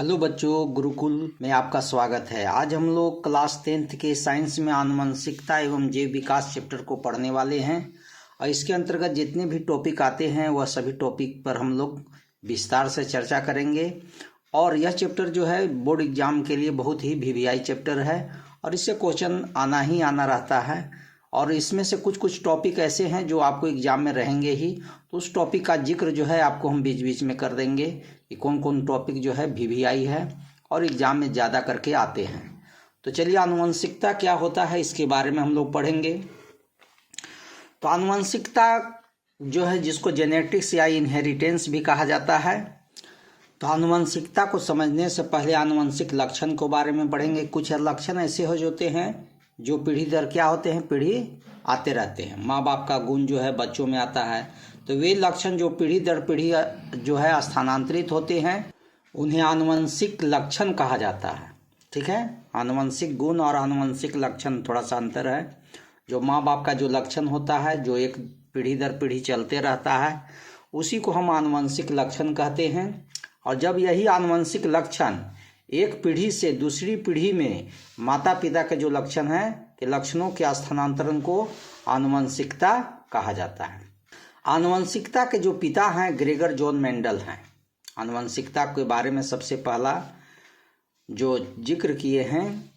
Hello बच्चों, गुरुकुल में आपका स्वागत है। आज हम लोग क्लास 10th के साइंस में आनुवंशिकता एवं जैव विकास चैप्टर को पढ़ने वाले हैं और इसके अंतर्गत जितने भी टॉपिक आते हैं वह सभी टॉपिक पर हम लोग विस्तार से चर्चा करेंगे। और यह चैप्टर जो है बोर्ड एग्जाम के लिए बहुत ही वीवीआई चैप्टर है और इससे क्वेश्चन आना ही आना रहता है। और इसमें से कुछ टॉपिक ऐसे हैं जो आपको एग्जाम में रहेंगे ही, तो उस टॉपिक का जिक्र जो है आपको हम बीच बीच में कर देंगे कि कौन कौन टॉपिक जो है वीवीआई है और एग्जाम में ज़्यादा करके आते हैं। तो चलिए, आनुवंशिकता क्या होता है इसके बारे में हम लोग पढ़ेंगे। तो आनुवंशिकता जो है, जिसको जेनेटिक्स या इनहेरिटेंस भी कहा जाता है, तो आनुवंशिकता को समझने से पहले आनुवंशिक लक्षण के बारे में पढ़ेंगे। कुछ लक्षण ऐसे हो जाते हैं जो पीढ़ी दर क्या होते हैं, पीढ़ी आते रहते हैं। माँ बाप का गुण जो है बच्चों में आता है, तो वे लक्षण जो पीढ़ी दर पीढ़ी जो है स्थानांतरित होते हैं उन्हें आनुवंशिक लक्षण कहा जाता है। ठीक है, आनुवंशिक गुण और आनुवंशिक लक्षण थोड़ा सा अंतर है। जो माँ बाप का जो लक्षण होता है, जो एक पीढ़ी दर पीढ़ी चलते रहता है, उसी को हम आनुवंशिक लक्षण कहते हैं। और जब यही आनुवंशिक लक्षण एक पीढ़ी से दूसरी पीढ़ी में माता पिता के जो लक्षण हैं के लक्षणों के स्थानांतरण को आनुवंशिकता कहा जाता है। आनुवंशिकता के जो पिता हैं ग्रेगर जॉन मेंडल हैं। आनुवंशिकता के बारे में सबसे पहला जो जिक्र किए हैं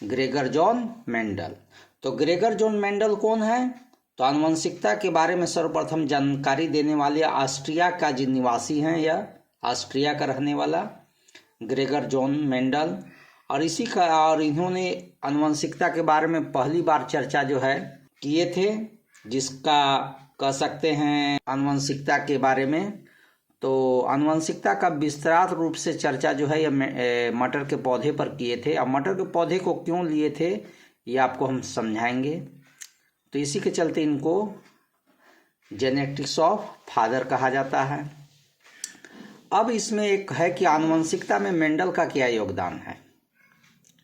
ग्रेगर जॉन मेंडल। तो ग्रेगर जॉन मेंडल कौन है? तो आनुवंशिकता के बारे में सर्वप्रथम जानकारी देने वाले ऑस्ट्रिया का जो निवासी हैं, या ऑस्ट्रिया का रहने वाला ग्रेगर जॉन मेंडल। और इन्होंने आनुवंशिकता के बारे में पहली बार चर्चा जो है किए थे, जिसका कह सकते हैं आनुवंशिकता के बारे में। तो आनुवंशिकता का विस्तार रूप से चर्चा जो है ये मटर के पौधे पर किए थे। अब मटर के पौधे को क्यों लिए थे ये आपको हम समझाएंगे। तो इसी के चलते इनको जेनेटिक्स ऑफ फादर कहा जाता है। अब इसमें एक है कि आनुवंशिकता में मेंडल का क्या योगदान है।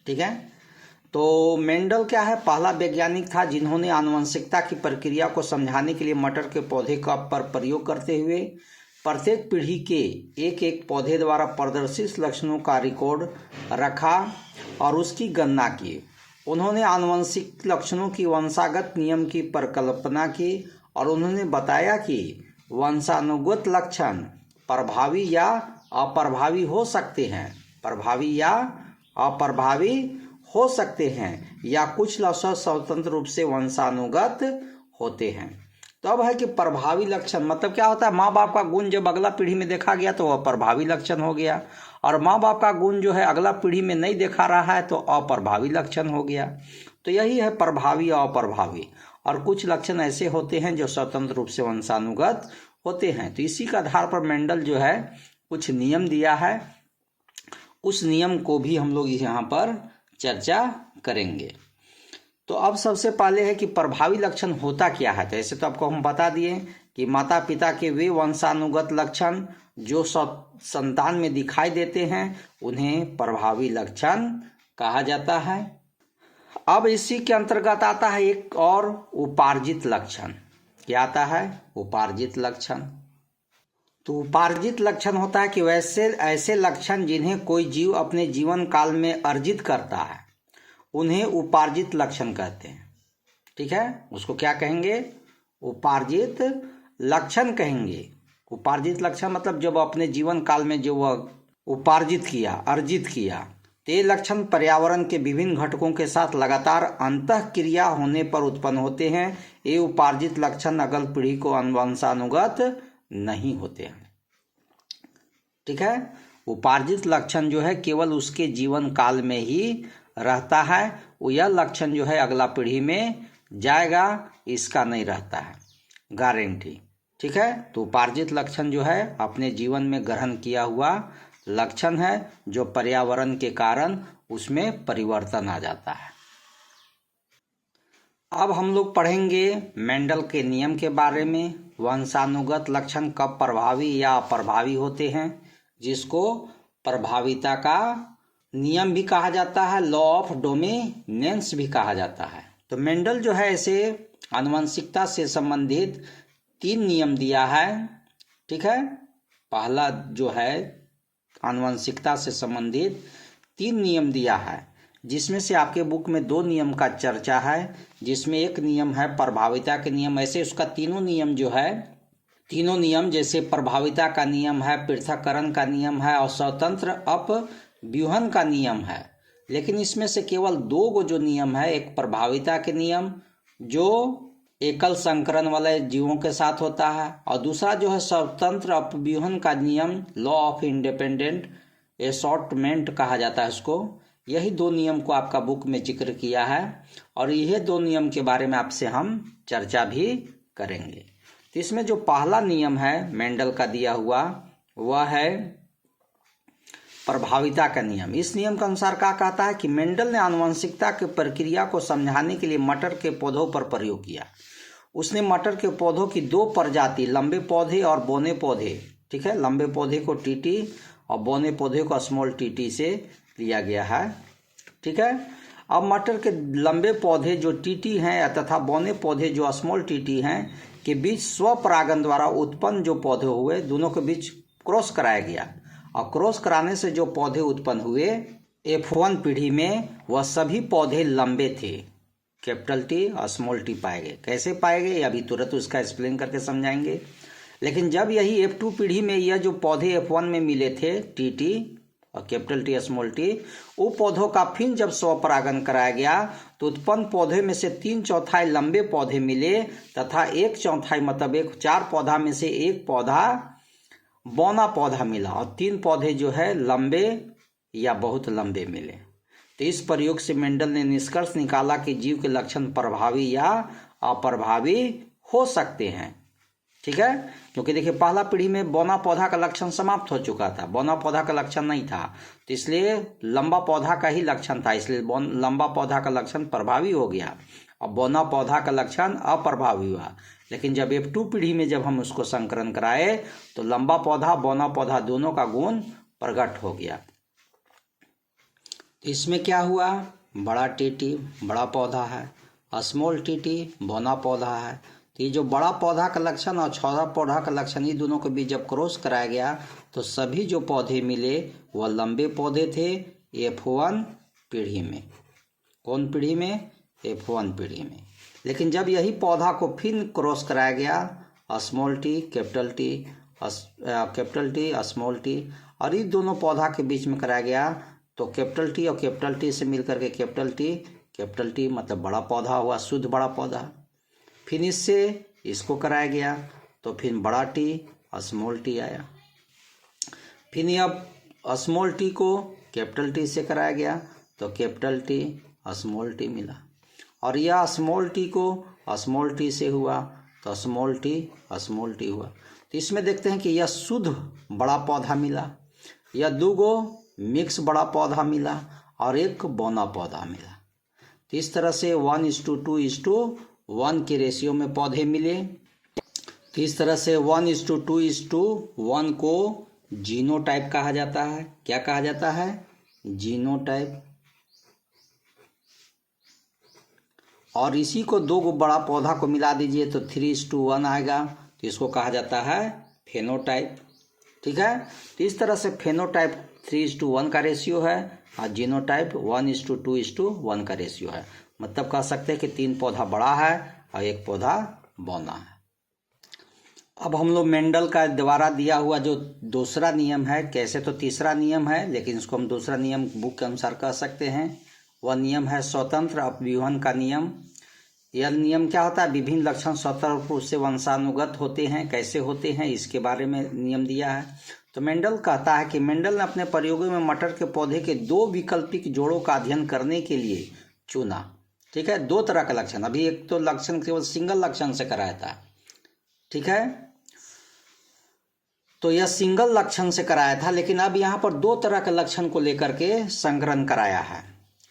ठीक है, तो मेंडल क्या है? पहला वैज्ञानिक था जिन्होंने आनुवंशिकता की प्रक्रिया को समझाने के लिए मटर के पौधे का पर प्रयोग करते हुए प्रत्येक पीढ़ी के एक एक पौधे द्वारा प्रदर्शित लक्षणों का रिकॉर्ड रखा और उसकी गणना की। उन्होंने आनुवंशिक लक्षणों की वंशागत नियम की परिकल्पना की और उन्होंने बताया कि वंशानुगत लक्षण प्रभावी या अप्रभावी हो सकते हैं, प्रभावी या अप्रभावी हो सकते हैं, या कुछ लक्षण स्वतंत्र रूप से वंशानुगत होते हैं। तो अब है कि प्रभावी लक्षण मतलब क्या होता है? माँ बाप का गुण जब अगला पीढ़ी में देखा गया तो वह प्रभावी लक्षण हो गया, और माँ बाप का गुण जो है अगला पीढ़ी में नहीं देखा रहा है तो अप्रभावी लक्षण हो गया। तो यही है प्रभावी और अप्रभावी। और कुछ लक्षण ऐसे होते हैं जो स्वतंत्र रूप से वंशानुगत होते हैं। तो इसी के आधार पर मेंडल जो है कुछ नियम दिया है, उस नियम को भी हम लोग यहाँ पर चर्चा करेंगे। तो अब सबसे पहले है कि प्रभावी लक्षण होता क्या है। तो ऐसे तो आपको हम बता दिए कि माता पिता के वे वंशानुगत लक्षण जो संतान में दिखाई देते हैं उन्हें प्रभावी लक्षण कहा जाता है। अब इसी के अंतर्गत आता है एक और उपार्जित लक्षण। क्या आता है? उपार्जित लक्षण। तो उपार्जित लक्षण होता है कि वैसे ऐसे लक्षण जिन्हें कोई जीव अपने जीवन काल में अर्जित करता है उन्हें उपार्जित लक्षण कहते हैं। ठीक है, उसको क्या कहेंगे? उपार्जित लक्षण कहेंगे। उपार्जित लक्षण मतलब जब अपने जीवन काल में जो वह उपार्जित किया, अर्जित किया, ये लक्षण पर्यावरण के विभिन्न घटकों के साथ लगातार अंतःक्रिया होने पर उत्पन्न होते हैं। ये उपार्जित लक्षण अगल पीढ़ी को वंशानुगत नहीं होते हैं। ठीक है, उपार्जित लक्षण जो है केवल उसके जीवन काल में ही रहता है, वो यह लक्षण जो है अगला पीढ़ी में जाएगा इसका नहीं रहता है गारंटी। ठीक है, तो उपार्जित लक्षण जो है अपने जीवन में ग्रहण किया हुआ लक्षण है जो पर्यावरण के कारण उसमें परिवर्तन आ जाता है। अब हम लोग पढ़ेंगे मेंडल के नियम के बारे में। वंशानुगत लक्षण कब प्रभावी या अप्रभावी होते हैं, जिसको प्रभाविता का नियम भी कहा जाता है, लॉ ऑफ डोमिनेंस भी कहा जाता है। तो मेंडल जो है ऐसे आनुवंशिकता से संबंधित 3 नियम दिया है। ठीक है, पहला जो है आनुवंशिकता से संबंधित 3 नियम दिया है, जिसमें से आपके बुक में 2 नियम का चर्चा है, जिसमें एक नियम है प्रभाविता के नियम। ऐसे उसका तीनों नियम जो है, तीनों नियम जैसे प्रभाविता का नियम है, पृथक्करण का नियम है और स्वतंत्र अपव्यूहन का नियम है। लेकिन इसमें से केवल 2 गो जो नियम है, एक प्रभाविता के नियम जो एकल संकरण वाले जीवों के साथ होता है, और दूसरा जो है स्वतंत्र अपव्यूहन का नियम, लॉ ऑफ इंडिपेंडेंट असॉर्टमेंट कहा जाता है उसको। यही 2 नियम को आपका बुक में जिक्र किया है और यह 2 नियम के बारे में आपसे हम चर्चा भी करेंगे। तो इसमें जो पहला नियम है मेंडल का दिया हुआ, वह है प्रभाविता का नियम। इस नियम के अनुसार क्या कहता है कि मेंडल ने आनुवंशिकता की प्रक्रिया को समझाने के लिए मटर के पौधों पर प्रयोग किया। उसने मटर के पौधों की 2 प्रजाति, लंबे पौधे और बौने पौधे, ठीक है, लंबे पौधे को टीटी और बौने पौधे को स्मॉल टीटी से लिया गया है, ठीक है। अब मटर के लंबे पौधे जो टीटी हैं तथा बौने पौधे जो स्मॉल टीटी हैं के बीच स्वपरागन द्वारा उत्पन्न जो पौधे हुए, दोनों के बीच क्रॉस कराया गया और क्रॉस कराने से जो पौधे उत्पन्न हुए F1 पीढ़ी में, वह सभी पौधे लंबे थे, कैपिटल टी और स्मॉल टी पाए गए। कैसे पाए गए अभी तुरंत उसका एक्सप्लेन करके समझाएंगे। लेकिन जब यही F2 पीढ़ी में यह जो पौधे F1 में मिले थे, टी टी और कैपिटल टी स्मॉल टी, वो पौधों का फिर जब स्वपरागन कराया गया तो उत्पन्न पौधे में से 3/4 लंबे पौधे मिले तथा 1/4 मतलब 4 पौधा में से 1 पौधा बौना पौधा मिला और 3 पौधे जो है लंबे या बहुत लंबे मिले। तो इस प्रयोग से मेंडल ने निष्कर्ष निकाला कि जीव के लक्षण प्रभावी या अप्रभावी हो सकते हैं, ठीक है। क्योंकि देखिए पहला पीढ़ी में बौना पौधा का लक्षण समाप्त हो चुका था, बौना पौधा का लक्षण नहीं था, तो इसलिए लंबा पौधा का ही लक्षण था, इसलिए लंबा पौधा का लक्षण प्रभावी हो गया और बौना पौधा का लक्षण अप्रभावी हुआ। लेकिन जब F2 पीढ़ी में जब हम उसको संकरण कराए तो लंबा पौधा बौना पौधा दोनों का गुण प्रकट हो गया। तो इसमें क्या हुआ, बड़ा टीटी बड़ा पौधा है, स्मॉल टीटी बौना पौधा है। तो ये जो बड़ा पौधा का लक्षण और छोटा पौधा का लक्षण, ये दोनों के बीच जब क्रॉस कराया गया तो सभी जो पौधे मिले वह लंबे पौधे थे F1 पीढ़ी में। कौन पीढ़ी में? F1 पीढ़ी में। लेकिन जब यही पौधा को फिर क्रॉस कराया गया small T capital T small T और ये दोनों पौधा के बीच में कराया गया तो कैपिटल टी और कैपिटल टी से मिलकर के कैपिटल टी मतलब बड़ा पौधा हुआ, शुद्ध बड़ा पौधा। फिर इससे इसको कराया गया तो फिर बड़ा टी और स्मॉल टी आया। फिर अब स्मॉल टी को कैपिटल टी से कराया गया तो कैपिटल टी और स्मॉल टी मिला और यह स्मॉल टी को स्मॉल टी से हुआ तो स्मॉल टी और स्मॉल टी हुआ। तो इसमें देखते हैं कि यह शुद्ध बड़ा पौधा मिला, यह 2 गो मिक्स बड़ा पौधा मिला और 1 बौना पौधा मिला। तो इस तरह से 1:2:1 के रेशियो में पौधे मिले। तो इस तरह से 1:2:1 को जीनोटाइप कहा जाता है। क्या कहा जाता है? जीनोटाइप। और इसी को 2 गो बड़ा पौधा को मिला दीजिए तो 3:1 आएगा, तो इसको कहा जाता है फेनोटाइप, ठीक है। तो इस तरह से फेनोटाइप 3:1 का रेशियो है और जीनोटाइप 1:2:1 का रेशियो है। मतलब कह सकते हैं कि 3 पौधा बड़ा है और 1 पौधा बौना है। अब हम लोग मेंडल का द्वारा दिया हुआ जो दूसरा नियम है, कैसे तो तीसरा नियम है लेकिन इसको हम दूसरा नियम बुक के अनुसार कह सकते हैं, वह नियम है स्वतंत्र अपव्यूहन का नियम। यह नियम क्या होता है? विभिन्न लक्षण स्वतंत्र रूप से वंशानुगत होते हैं। कैसे होते हैं इसके बारे में नियम दिया है। तो मेंडल कहता है कि मेंडल ने अपने प्रयोगों में मटर के पौधे के 2 वैकल्पिक जोड़ों का अध्ययन करने के लिए चुना, ठीक है। 2 तरह का लक्षण, अभी एक तो लक्षण केवल सिंगल लक्षण से कराया था, ठीक है। तो यह सिंगल लक्षण से कराया था, लेकिन अब यहाँ पर 2 तरह के लक्षण को लेकर के संकरण कराया है,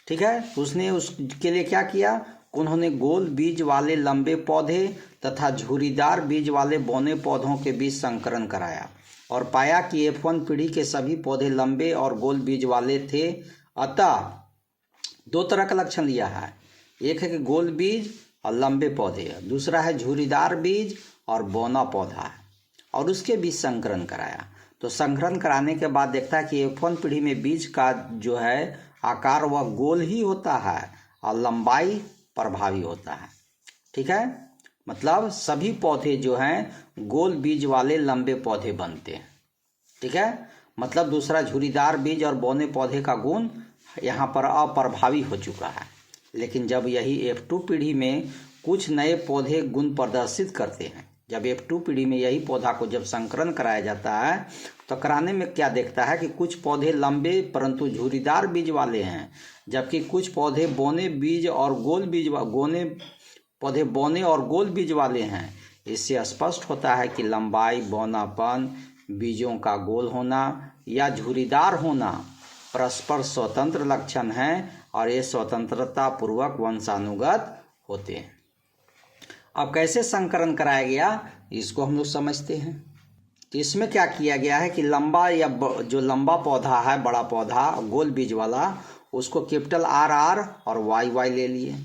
ठीक है। उसने उसके लिए क्या किया? उन्होंने गोल बीज वाले लंबे पौधे तथा झुर्रीदार बीज वाले बौने पौधों के बीच संकरण कराया और पाया कि F1 पीढ़ी के सभी पौधे लंबे और गोल बीज वाले थे। अतः 2 तरह का लक्षण लिया है, एक है कि गोल बीज और लंबे पौधे, दूसरा है झुर्रीदार बीज और बौना पौधा है और उसके बीच संकरण कराया। तो संकरण कराने के बाद देखता है कि F1 पीढ़ी में बीज का जो है आकार वह गोल ही होता है और लंबाई प्रभावी होता है। ठीक है, मतलब सभी पौधे जो हैं गोल बीज वाले लंबे पौधे बनते हैं। ठीक है, मतलब दूसरा झुर्रीदार बीज और बौने पौधे का गुण यहाँ पर अप्रभावी हो चुका है। लेकिन जब यही F2 पीढ़ी में कुछ नए पौधे गुण प्रदर्शित करते हैं, जब F2 पीढ़ी में यही पौधा को जब संकरण कराया जाता है तो कराने में क्या देखता है कि कुछ पौधे लंबे परंतु झुर्रीदार बीज वाले हैं, जबकि कुछ पौधे बौने बीज और गोल बीज पौधे बौने और गोल बीज वाले हैं। इससे स्पष्ट होता है कि लंबाई, बौनापन, बीजों का गोल होना या झुर्रीदार होना परस्पर स्वतंत्र लक्षण हैं और ये स्वतंत्रता पूर्वक वंशानुगत होते हैं। अब कैसे संकरण कराया गया इसको हम लोग समझते हैं। तो इसमें क्या किया गया है कि लंबा या जो लंबा पौधा है, बड़ा पौधा गोल बीज वाला, उसको कैपिटल RR और YY ले लिए,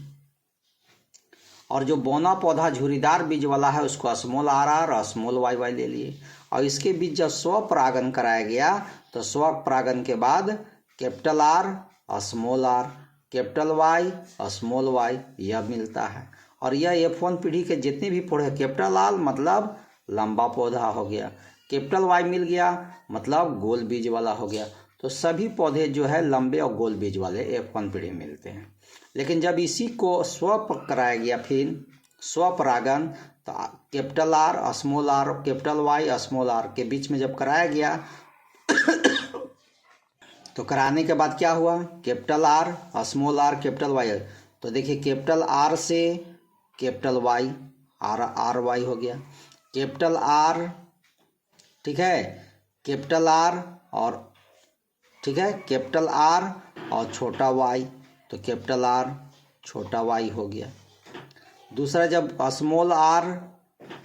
और जो बौना पौधा झुर्रीदार बीज वाला है उसको स्मॉल RR और स्मॉल YY ले लिए। और इसके बीच जब स्वपरागन कराया गया तो स्वपरागन के बाद कैपिटल R और स्मॉल r, कैपिटल Y और स्मॉल y यह मिलता है। और यह F1 पीढ़ी के जितने भी पौधे, कैपिटल R मतलब लंबा पौधा हो गया, कैपिटल Y मिल गया मतलब गोल बीज वाला हो गया। तो सभी पौधे जो है लंबे और गोल बीज वाले F1 पीढ़ी मिलते हैं। लेकिन जब इसी को स्वप कराया गया, फिर स्वपरागन, तो capital R small r, capital Y small r के बीच में जब कराया गया तो कराने के बाद क्या हुआ, capital R small r capital Y। तो देखिए कैपिटल R से कैपिटल Y RY हो गया, कैपिटल R, ठीक है, कैपिटल R और ठीक है कैपिटल R और छोटा y, तो कैपिटल R छोटा y हो गया। दूसरा जब स्मॉल r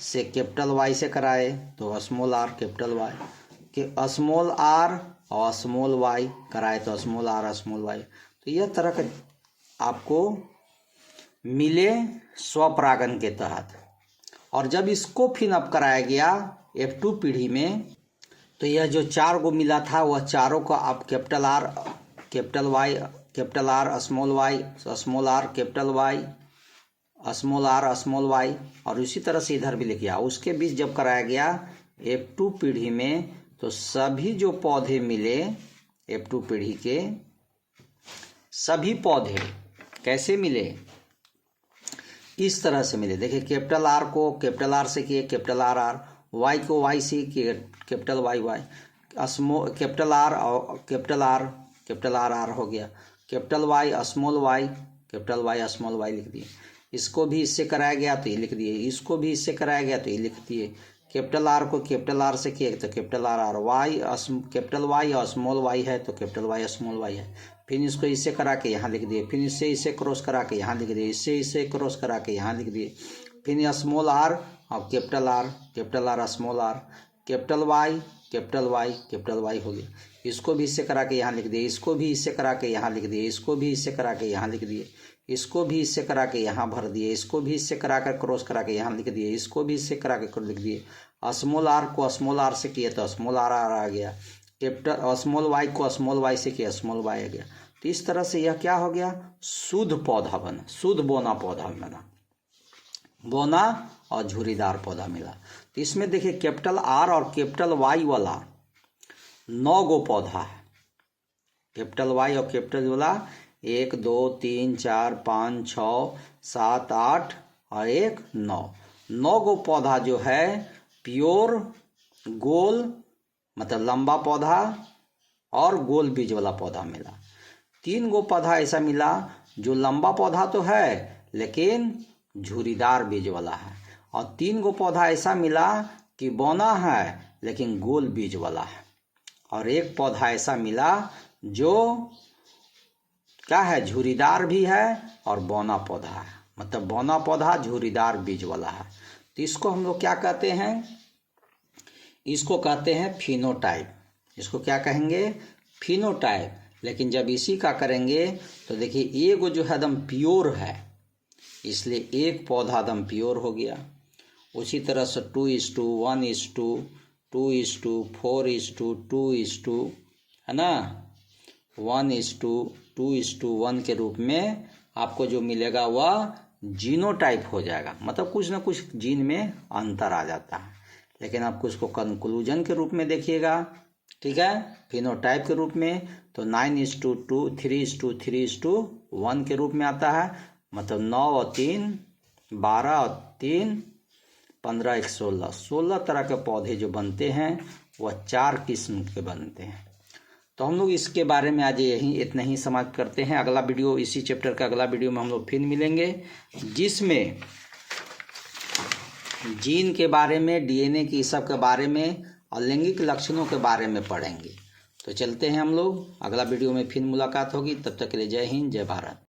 से कैपिटल Y से कराए तो स्मॉल r कैपिटल Y, कि स्मॉल r और स्मॉल y कराए तो स्मॉल r स्मॉल y। तो यह तरह का आपको मिले स्वपरागन के तहत। और जब इसको फिर अब कराया गया F2 पीढ़ी में, तो यह जो चार को मिला था वह चारों को आप capital R capital Y, capital R small y, small r capital Y, small r small y, और उसी तरह से इधर भी लिख गया। उसके बीच जब कराया गया F2 पीढ़ी में तो सभी जो पौधे मिले F2 पीढ़ी के सभी पौधे कैसे मिले, इस तरह से मिले। देखिए कैपिटल R को कैपिटल R से किए कैपिटल RR, Y को Y से किए capital YY, small capital R और कैपिटल RR हो गया, capital Y small y, capital Y small y लिख दिए। इसको भी इससे कराया गया तो ये लिख दिए, इसको भी इससे कराया गया तो ये लिख दिए। कैपिटल R को कैपिटल R से किए तो कैपिटल RR, कैपिटल Y और स्मॉल y है तो कैपिटल Y स्मॉल y है। फिर इसको इससे करा के यहाँ लिख दिए, फिर इससे इसे क्रॉस करा के यहाँ लिख दिए, इससे इसे क्रॉस करा के यहाँ लिख दिए। फिर यह स्मॉल r और capital R small r, capital Y capital Y हो गया। इसको भी इससे करा के यहाँ लिख दिए, इसको भी इससे करा के यहाँ लिख दिए, इसको भी इससे करा के यहाँ लिख दिए, इसको भी इससे करा के यहाँ भर दिए, इसको भी इससे करा कर क्रॉस करा के यहाँ लिख दिए, इसको भी इससे करा के लिख दिए। स्मॉल r को स्मॉल r से किए तो स्मॉल r आ गया, कैपिटल स्मॉल y को स्मॉल y से किया स्मॉल y आ गया। तो इस तरह से यह क्या हो गया, शुद्ध पौधा बना, शुद्ध बौना पौधा बना, बौना और झुर्रीदार पौधा मिला। तो इसमें देखिए कैपिटल R और कैपिटल Y वाला 9 गो पौधा है। कैपिटल Y और कैपिटल वाला 1 2 3 4 5 6 7 8 और 1 9 गो पौधा जो है प्योर गोल मतलब लंबा पौधा और गोल बीज वाला पौधा मिला। 3 गो पौधा ऐसा मिला जो लंबा पौधा तो है लेकिन झुर्रीदार बीज वाला है, और 3 गो पौधा ऐसा मिला कि बौना है लेकिन गोल बीज वाला है, और 1 पौधा ऐसा मिला जो क्या है, झुर्रीदार भी है और बौना पौधा है, मतलब बौना पौधा झुर्रीदार बीज वाला है। तो इसको हम लोग क्या कहते हैं, इसको कहते हैं फिनोटाइप। इसको क्या कहेंगे, फिनोटाइप। लेकिन जब इसी का करेंगे तो देखिए एक जो है एकदम प्योर है, इसलिए एक पौधा एकदम प्योर हो गया। उसी तरह से 2:1:2 2:4:2 है ना, 1:2:1 के रूप में आपको जो मिलेगा वह जीनोटाइप हो जाएगा। मतलब कुछ ना कुछ जीन में अंतर आ जाता है, लेकिन आपको उसको कंक्लूजन के रूप में देखिएगा, ठीक है। फिनोटाइप के रूप में तो 9:2 3:3:1 के रूप में आता है। मतलब 9 और 3 12 और 3 15 1 16 तरह के पौधे जो बनते हैं वह 4 किस्म के बनते हैं। तो हम लोग इसके बारे में आज इतना ही समाप्त करते हैं। अगला वीडियो, इसी चैप्टर का अगला वीडियो में हम लोग फिर मिलेंगे, जिसमें जीन के बारे में, डीएनए की सब के बारे में और लैंगिक लक्षणों के बारे में पढ़ेंगे। तो चलते हैं हम लोग, अगला वीडियो में फिर मुलाकात होगी। तब तक के लिए जय हिंद, जय भारत।